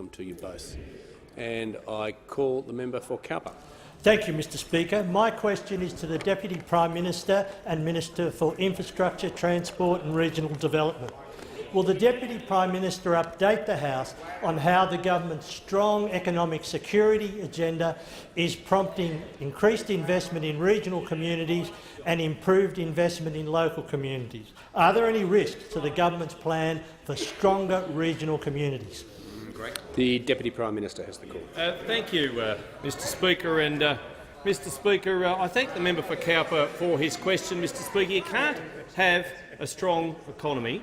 them to you both. And I call the member for Cowper. Thank you, Mr Speaker. My question is to the Deputy Prime Minister and Minister for Infrastructure, Transport and Regional Development. Will the Deputy Prime Minister update the House on how the government's strong economic security agenda is prompting increased investment in regional communities and improved investment in local communities? Are there any risks to the government's plan for stronger regional communities? The Deputy Prime Minister has the call. Thank you, Mr Speaker. And Mr Speaker, I thank the member for Cowper for his question. Mr Speaker, you can't have a strong economy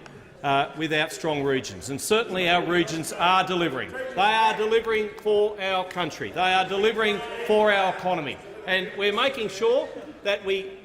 without strong regions, and certainly our regions are delivering. They are delivering for our country. They are delivering for our economy, and we're making sure that we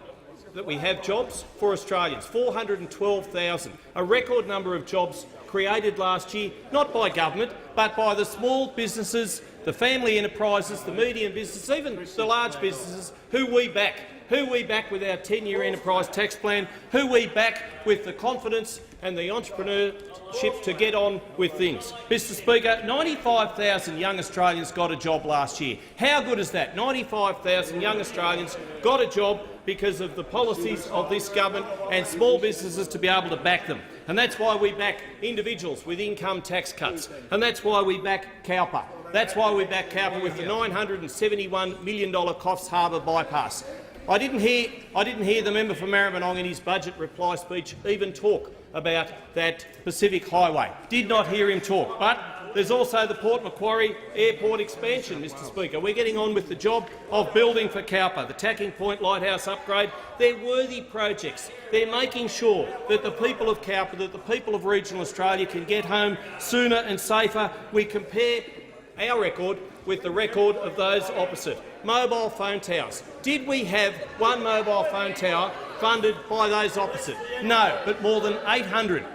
have jobs for Australians. 412,000, a record number of jobs created last year, not by government, but by the small businesses, the family enterprises, the medium businesses, even the large businesses who we back with our 10-year enterprise tax plan, who we back with the confidence and the entrepreneurship to get on with things. Mr Speaker, 95,000 young Australians got a job last year. How good is that? 95,000 young Australians got a job because of the policies of this government and small businesses to be able to back them. And that's why we back individuals with income tax cuts. And that's why we back Cowper. That's why we back Cowper with the $971 million Coffs Harbour bypass. I didn't hear the member for Maribyrnong in his budget reply speech even talk about that Pacific Highway. Did not hear him talk. But there's also the Port Macquarie Airport expansion, Mr Speaker. We're getting on with the job of building for Cowper, the Tacking Point Lighthouse upgrade. They're worthy projects. They're making sure that the people of Cowper, that the people of regional Australia can get home sooner and safer. We compare our record with the record of those opposite. Mobile phone towers. Did we have one mobile phone tower funded by those opposite? No, but more than 800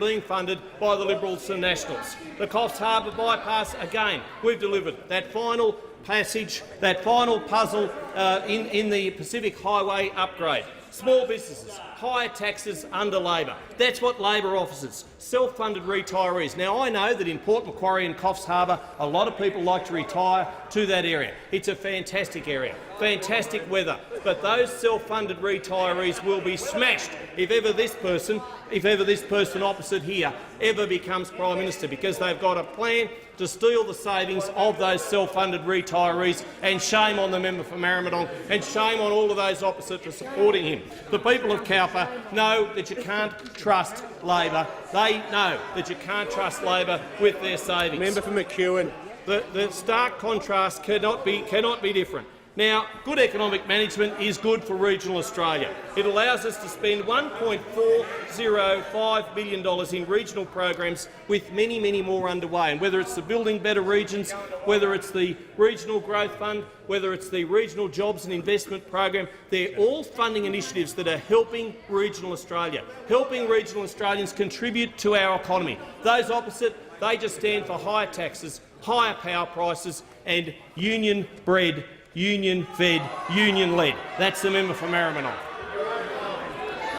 being funded by the Liberals and Nationals. The Coffs Harbour bypass, again, we've delivered that final passage, that final puzzle in the Pacific Highway upgrade. Small businesses, higher taxes under Labor. That's what Labor offers, self-funded retirees. Now, I know that in Port Macquarie and Coffs Harbour, a lot of people like to retire to that area. It's a fantastic area, fantastic weather, but those self-funded retirees will be smashed if ever this person opposite here ever becomes Prime Minister, because they've got a plan to steal the savings of those self-funded retirees, and shame on the member for Maribyrnong and shame on all of those opposite for supporting him. The people of Cowper know that you can't trust Labor. They know that you can't trust Labor with their savings. Member for McEwen. The stark contrast cannot be different. Now, good economic management is good for regional Australia. It allows us to spend $1.405 billion in regional programs, with many, many more underway. And whether it's the Building Better Regions, whether it's the Regional Growth Fund, whether it's the Regional Jobs and Investment Program, they're all funding initiatives that are helping regional Australia, helping regional Australians contribute to our economy. Those opposite, they just stand for higher taxes, higher power prices and union-bred, union-fed, union-led. That's the member for Maribyrnong.